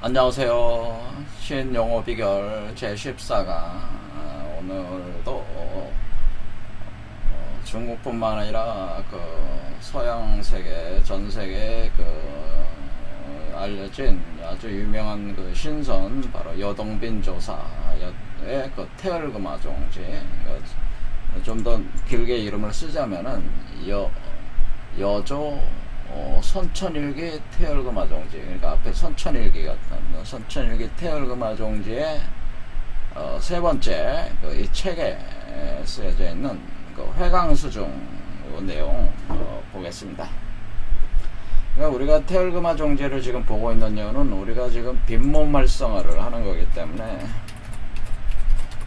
안녕하세요. 신용어 비결 제14강. 오늘도 중국뿐만 아니라 그 서양 세계, 전 세계 알려진 아주 유명한 그 신선, 바로 여동빈 조사의 그 태을금화종지. 좀 더 길게 이름을 쓰자면은 여조 선천일기 태을금화종지, 그러니까 앞에 선천일기 같은 선천일기 태을금화종지의 세 번째 이 책에 쓰여져 있는 그 회강수중 내용 보겠습니다. 그러니까 우리가 태을금화종지를 지금 보고 있는 이유는 우리가 지금 빈몸 활성화를 하는 거기 때문에,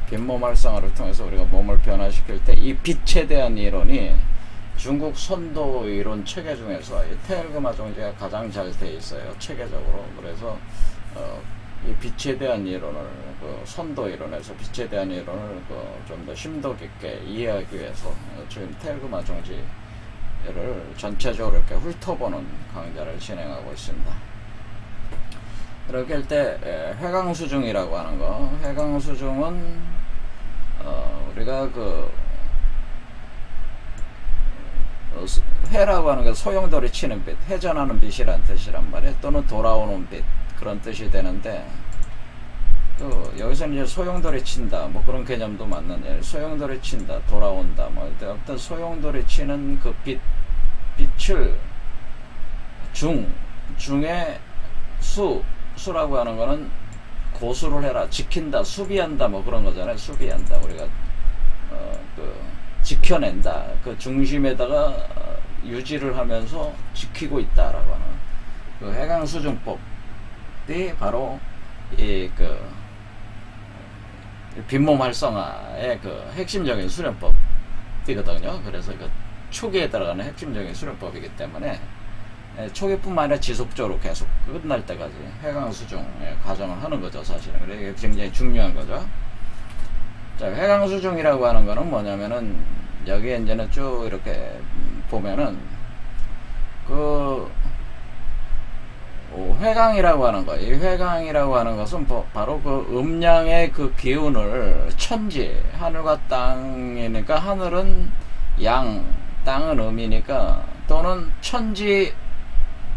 빈몸 활성화를 통해서 우리가 몸을 변화시킬 때 이 빛에 대한 이론이 중국 선도 이론 체계 중에서 이 태을금화종지가 가장 잘 돼 있어요, 체계적으로. 그래서 이 빛에 대한 이론을, 그 선도 이론에서 빛에 대한 이론을 좀 더 심도 깊게 이해하기 위해서 지금 태을금화종지를 전체적으로 이렇게 훑어보는 강좌를 진행하고 있습니다. 이렇게 할 때 회강수중이라고 하는 거, 회강수중은 우리가 회라고 하는 게 소용돌이 치는 빛, 회전하는 빛이란 뜻이란 말이에요. 또는 돌아오는 빛, 그런 뜻이 되는데, 여기서는 이제 소용돌이 친다, 뭐 그런 개념도 맞는데, 소용돌이 친다, 돌아온다, 뭐 어떤 소용돌이 치는 그 빛을 중에 수라고 하는 거는 고수를 해라, 지킨다, 수비한다, 뭐 그런 거잖아요. 수비한다, 우리가 지켜낸다, 그 중심에다가 유지를 하면서 지키고 있다라고 하는 그 회강수중법이 바로 이 빈몸 활성화의 그 핵심적인 수련법이거든요. 그래서 그 초기에 들어가는 핵심적인 수련법이기 때문에 초기뿐만 아니라 지속적으로 계속 끝날 때까지 회강수중의 과정을 하는 거죠, 사실은. 그래서 이게 굉장히 중요한 거죠. 자, 회강수중이라고 하는 거는 뭐냐면은, 여기에 이제는 쭉 이렇게 보면은, 회강이라고 하는 거, 이 회강이라고 하는 것은 바로 그 음양의 그 기운을 천지, 하늘과 땅이니까, 하늘은 양, 땅은 음이니까, 또는 천지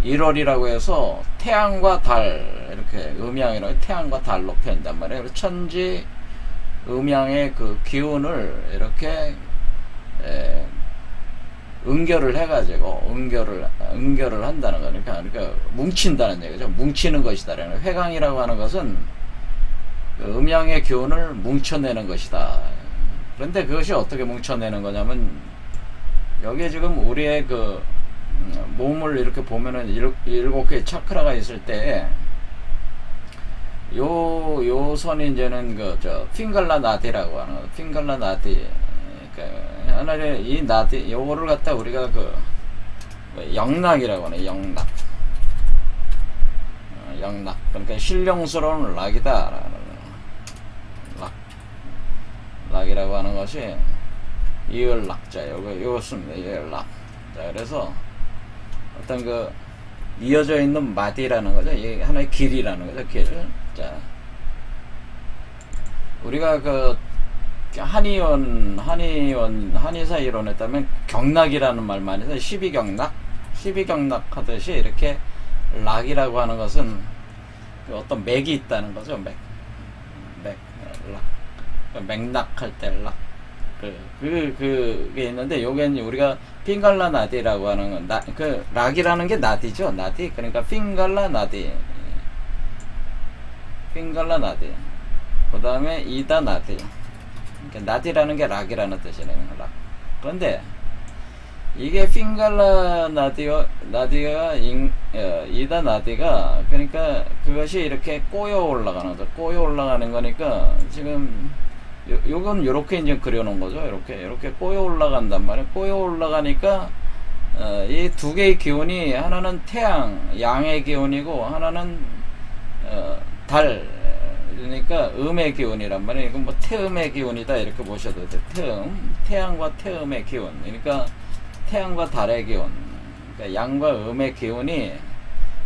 1월이라고 해서 태양과 달, 이렇게 음양이라고 태양과 달로 표현한단 말이에요. 그래서 천지 음양의 그 기운을 이렇게 응결을 해가지고 응결을 한다는 거니까, 그러니까 뭉친다는 얘기죠. 뭉치는 것이다. 회강이라고 하는 것은 그 음양의 기운을 뭉쳐내는 것이다. 그런데 그것이 어떻게 뭉쳐내는 거냐면, 여기에 지금 우리의 그 몸을 이렇게 보면은 7개의 차크라가 있을 때, 요 선이 이제는 핑갈라 나디라고 하는 거, 핑갈라 나디. 하나의 이 나디, 요거를 갖다 우리가 영락이라고 하네, 영락. 영락. 그러니까 신령스러운 락이다. 락이라고 하는 것이 이을락자, 요것입니다, 이을락. 자, 그래서 어떤 이어져 있는 마디라는 거죠. 이게 하나의 길이라는 거죠, 길. 자, 우리가 한의사 이론에 따르면 경락이라는 말 많이 해서 12경락 하듯이, 이렇게 락이라고 하는 것은 어떤 맥이 있다는 거죠. 락. 맥락할 때 락. 그게 있는데, 요게 이제 우리가 핑갈라 나디라고 하는 건, 락이라는 게 나디죠. 나디. 그러니까 핑갈라 나디. 그 다음에 이다 나디. 그러니까 나디라는 게 락이라는 뜻이네요. 락. 그런데 이게 핑갈라 나디가 이다 나디가, 그러니까 그것이 이렇게 꼬여 올라가는 거죠. 꼬여 올라가는 거니까, 지금 요건 요렇게 이제 그려놓은 거죠. 이렇게 꼬여 올라간단 말이에요. 꼬여 올라가니까 이 두 개의 기운이, 하나는 태양, 양의 기운이고, 하나는 달, 그러니까 음의 기운이란 말이에요. 이건 뭐 태음의 기운이다, 이렇게 보셔도 돼요. 태양과 태음의 기운. 그러니까 태양과 달의 기운, 그러니까 양과 음의 기운이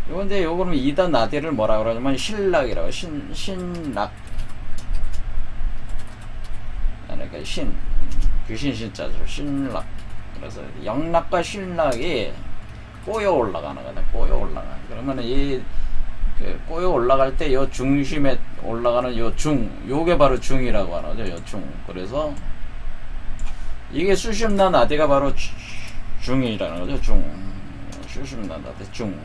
요건데 요거는 2단 나디를 뭐라 그러냐면 신락이라고 신락 그러니까 귀신 신자죠. 신락. 그래서 영락과 신락이 꼬여 올라가는 거다. 꼬여 올라가. 그러면은 꼬여 올라갈 때 요 중심에 올라가는 요 요게 바로 중이라고 하는 거죠. 요 중. 그래서 이게 수심나 나디가 바로 중이라는 거죠. 수심나 나디 중.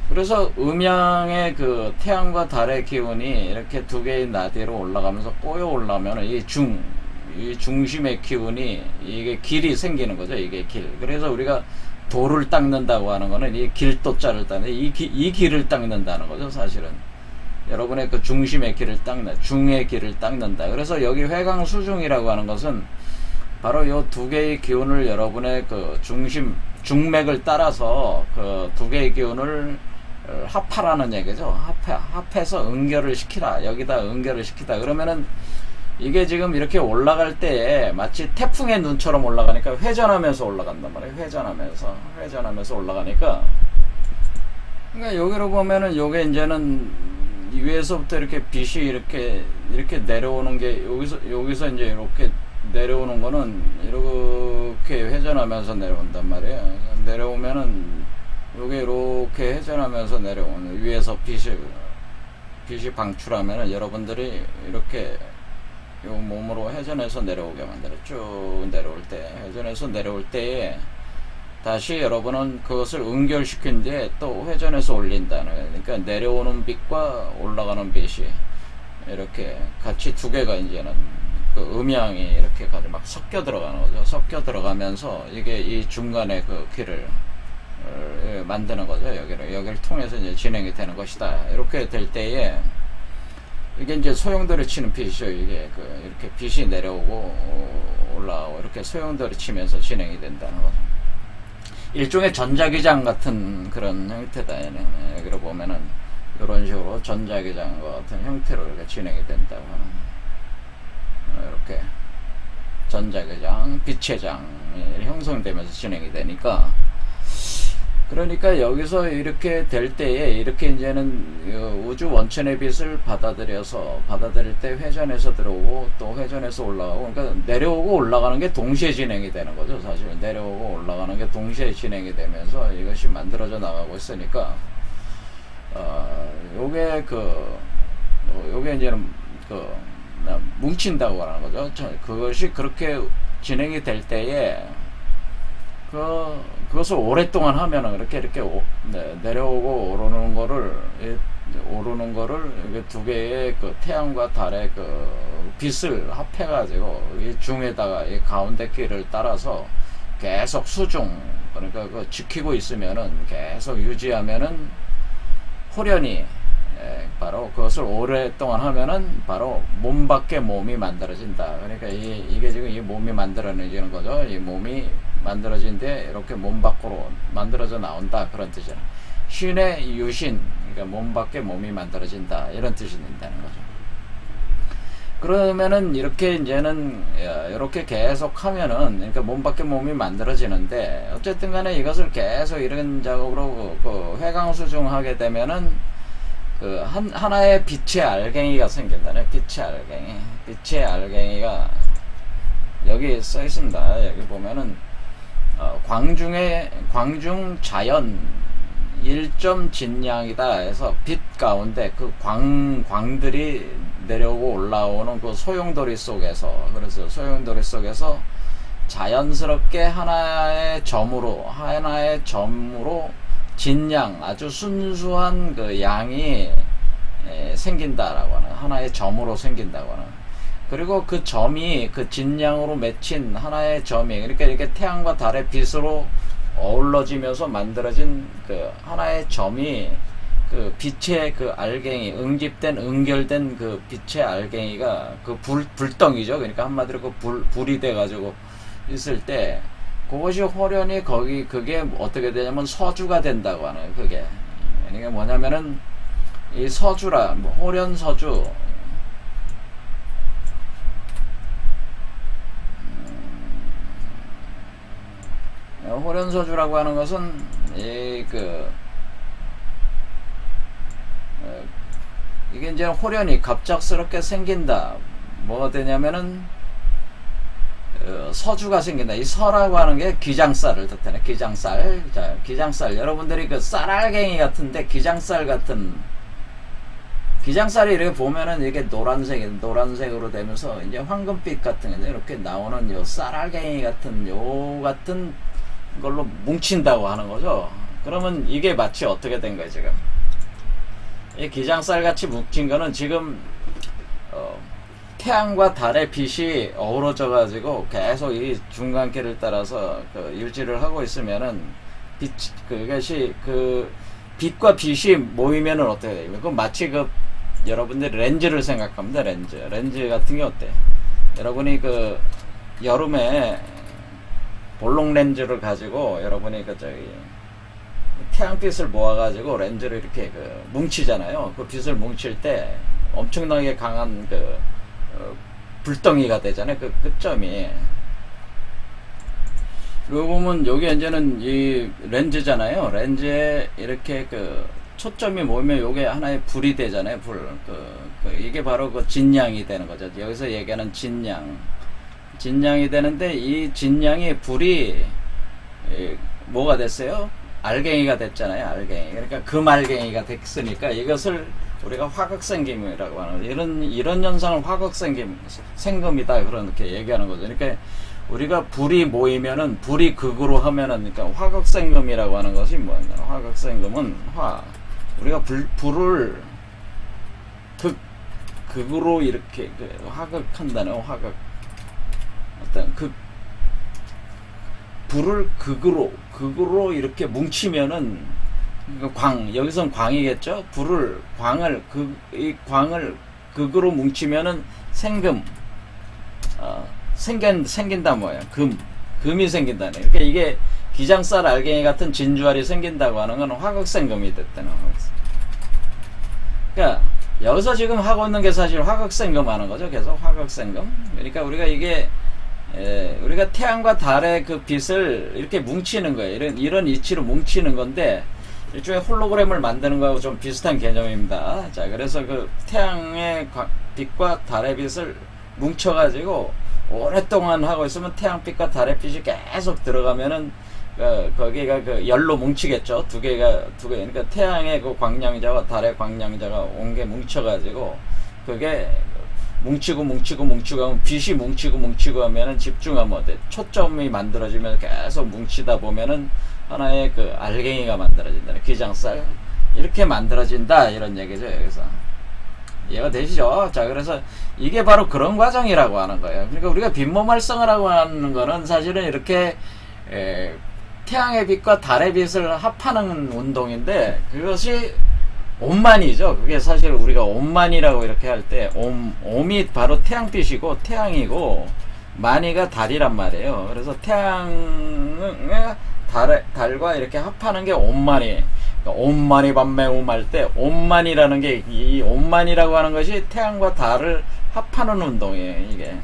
그래서 음양의 그 태양과 달의 기운이 이렇게 두 개의 나디로 올라가면서 꼬여 올라오면 이 중심의 기운이 이게 길이 생기는 거죠. 이게 길. 그래서 우리가 돌을 닦는다고 하는 거는 이 길도자를 닦는 이 길을 닦는다는 거죠. 사실은 여러분의 그 중심의 길을 중의 길을 닦는다. 그래서 여기 회강수중이라고 하는 것은 바로 이 두 개의 기운을 여러분의 그 중맥을 따라서 그 두 개의 기운을 합하라는 얘기죠. 합해서 응결을 시키라. 여기다 응결을 시키다. 그러면은 이게 지금 이렇게 올라갈 때 마치 태풍의 눈처럼 올라가니까 회전하면서 올라간단 말이에요. 회전하면서 올라가니까. 그러니까 여기로 보면은 요게 이제는 위에서부터 이렇게 빛이 이렇게 내려오는 게 여기서 이제 이렇게 내려오는 거는 이렇게 회전하면서 내려온단 말이에요. 내려오면은 요게 이렇게 회전하면서 내려오는 위에서 빛이 방출하면은 여러분들이 이렇게 요 몸으로 회전해서 내려오게 만들어 쭉 내려올 때 회전해서 내려올 때에 다시 여러분은 그것을 응결시킨 뒤에 또 회전해서 올린다는 거예요. 그러니까 내려오는 빛과 올라가는 빛이 이렇게 같이 두 개가 이제는 그 음양이 이렇게 막 섞여 들어가는 거죠. 섞여 들어가면서 이게 이 중간에 그 길을 만드는 거죠. 여기를 통해서 이제 진행이 되는 것이다. 이렇게 될 때에 이게 이제 소용돌이 치는 빛이죠. 이게 이렇게 빛이 내려오고 올라오고 이렇게 소용돌이 치면서 진행이 된다는 거죠. 일종의 전자기장 같은 그런 형태다. 여기로 보면은 이런 식으로 전자기장과 같은 형태로 이렇게 진행이 된다고 하는 이렇게 전자기장, 빛의 장이 형성되면서 진행이 되니까. 그러니까 여기서 이렇게 될 때에 이렇게 이제는 우주 원천의 빛을 받아들일 때 회전해서 들어오고 또 회전해서 올라가고, 그러니까 내려오고 올라가는 게 동시에 진행이 되는 거죠. 사실 내려오고 올라가는 게 동시에 진행이 되면서 이것이 만들어져 나가고 있으니까 요게 이제는 뭉친다고 하는 거죠. 그것이 그렇게 진행이 될 때에 그것을 오랫동안 하면은 이렇게 내려오고 오르는 거를 이게 두 개의 그 태양과 달의 그 빛을 합해가지고 이 중에다가 이 가운데 길을 따라서 계속 그러니까 지키고 있으면은 계속 유지하면은 호련히 바로 그것을 오랫동안 하면은 바로 몸 밖에 몸이 만들어진다. 그러니까 이게 지금 이 몸이 만들어지는 거죠. 이 몸이 만들어진 데 이렇게 몸 밖으로 만들어져 나온다. 그런 뜻이야. 신의 유신, 그러니까 몸 밖에 몸이 만들어진다. 이런 뜻이 된다는 거죠. 그러면은 이렇게 이제는 이렇게 계속 하면은 그러니까 몸 밖에 몸이 만들어지는데 어쨌든 간에 이것을 계속 이런 작업으로 회강수중하게 되면은 하나의 빛의 알갱이가 생긴다네. 빛의 알갱이가 여기 써 있습니다. 여기 보면은 광중 자연 1점 진양이다 해서 빛 가운데 그 광들이 내려오고 올라오는 그 소용돌이 속에서, 그래서 소용돌이 속에서 자연스럽게 하나의 점으로 진양, 아주 순수한 그 양이 생긴다라고 하는, 하나의 점으로 생긴다고 하는. 그리고 그 점이 그 진양으로 맺힌 하나의 점이, 그러니까 이렇게 태양과 달의 빛으로 어우러지면서 만들어진 그 하나의 점이 그 빛의 그 알갱이, 응결된 그 빛의 알갱이가 그 불덩이죠. 그러니까 한마디로 그 불이 돼가지고 있을 때 그것이 호련히 그게 어떻게 되냐면 서주가 된다고 하는. 그게 그러니까 뭐냐면은 이 서주라, 호련 서주, 호련서주라고 하는 것은 이게 이제 호련이 갑작스럽게 생긴다. 뭐가 되냐면은 서주가 생긴다. 이 서라고 하는 게 기장쌀을 뜻하네. 기장쌀. 자, 기장쌀. 여러분들이 그 쌀알갱이 같은데 기장쌀 같은, 기장쌀이 이렇게 보면은 이게 노란색으로 되면서 이제 황금빛 같은 게 이렇게 나오는 요 쌀알갱이 같은 요 같은 걸로 뭉친다고 하는 거죠. 그러면 이게 마치 어떻게 된 거예요, 지금? 이 기장쌀 같이 뭉친 거는 지금 태양과 달의 빛이 어우러져 가지고 계속 이 중간계를 따라서 그 유지를 하고 있으면은 그것이 그 빛과 빛이 모이면은 어떻게 돼요? 그건 마치 그 여러분들이 렌즈를 생각합니다. 렌즈 같은 게 어때? 여러분이 그 여름에 볼록 렌즈를 가지고 여러분이 그 저기 태양빛을 모아가지고 렌즈를 이렇게 그 뭉치잖아요. 그 빛을 뭉칠 때 엄청나게 강한 그 불덩이가 되잖아요. 그 끝점이. 그리고 보면 여기 이제는 이 렌즈잖아요. 렌즈에 이렇게 그 초점이 모이면 요게 하나의 불이 되잖아요. 이게 바로 그 진양이 되는 거죠. 여기서 얘기하는 진양이 되는데, 이 진양이 불이 뭐가 됐어요? 알갱이가 됐잖아요. 알갱이. 그러니까 금알갱이가 됐으니까 이것을 우리가 화극생김이라고 하는 거죠. 이런 현상을 화극생금이다 그렇게 얘기하는 거죠. 그러니까 우리가 불이 모이면은, 불이 극으로 하면은, 그러니까 화극생금이라고 하는 것이 뭐냐? 화극생금은 우리가 불을 극으로 이렇게 화극한다는, 어떤 불을 극으로 이렇게 뭉치면은, 여기선 광이겠죠? 이 광을 극으로 뭉치면은 생긴다 뭐야. 금이 생긴다네. 그러니까 이게 기장쌀 알갱이 같은 진주알이 생긴다고 하는 건 화극생금이 됐다는 거예요. 그러니까 여기서 지금 하고 있는 게 사실 화극생금 하는 거죠. 계속 화극생금. 그러니까 우리가 이게 우리가 태양과 달의 그 빛을 이렇게 뭉치는 거예요. 이런 이치로 뭉치는 건데, 일종의 홀로그램을 만드는 거하고 좀 비슷한 개념입니다. 자, 그래서 그 태양의 빛과 달의 빛을 뭉쳐가지고 오랫동안 하고 있으면 태양빛과 달의 빛이 계속 들어가면은 거기가 그 열로 뭉치겠죠. 두 개. 그러니까 태양의 그 광량자와 달의 광량자가 온 게 뭉쳐가지고 그게 뭉치고 하면 빛이 뭉치고 하면은 집중하면 어때? 초점이 만들어지면서 계속 뭉치다 보면은 하나의 그 알갱이가 만들어진다. 기장쌀. 이렇게 만들어진다. 이런 얘기죠, 여기서. 이해가 되시죠? 자, 그래서 이게 바로 그런 과정이라고 하는 거예요. 그러니까 우리가 빛몸 활성화라고 하는 거는 사실은 이렇게 태양의 빛과 달의 빛을 합하는 운동인데, 그것이 옴만이죠. 그게 사실 우리가 옴만이라고 이렇게 할 때, 옴이 바로 태양빛이고, 태양이고, 만이가 달이란 말이에요. 그래서 태양의 달과 이렇게 합하는 게 옴만이. 그러니까 옴만이 반매옴 할 때, 옴만이라는 게, 이 옴만이라고 하는 것이 태양과 달을 합하는 운동이에요, 이게.